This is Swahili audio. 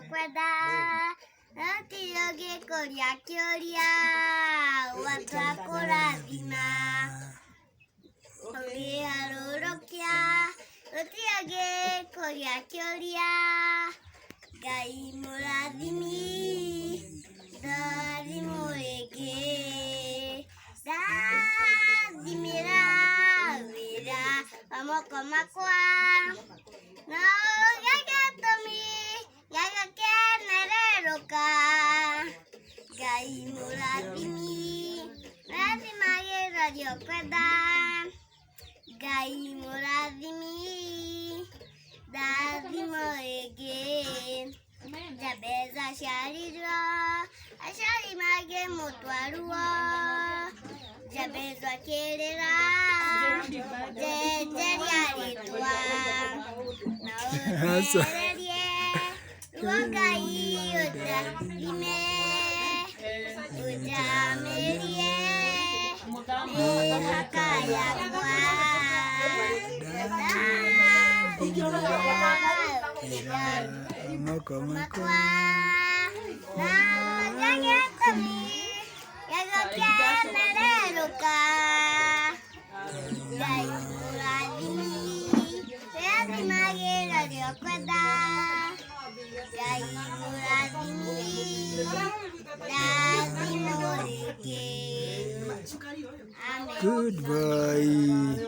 kwenda Natioge kũria kĩũria Wata kũrathima Ũngĩharũrũkia Ũtiage kũria kĩũria Ngai mũrathimi Ndathimũ ĩngĩ Ndathimĩra wĩra wa moko makwa No gĩgĩtũmi gĩgũkenererũka Ngai mũrathimi Rathimagĩra rĩo kwenda Ngai mũrathimi Ndathimũ ĩngĩ Jabez aciarirwo Aciari mangĩ mũtwaruo Jabez akĩrĩra Njenjeria rĩtwa Na ũnjererie Ruo Ngai ũnjathime Ũnjamĩrie Mĩhaka yakwa Moko makwa Na gĩgĩtũmi gĩgũkenererũka Ngai mũrathimi Rathimagĩra rĩo kwenda Ngai mũrathimi Ndathimũ ĩngĩ Amen. Goodbye.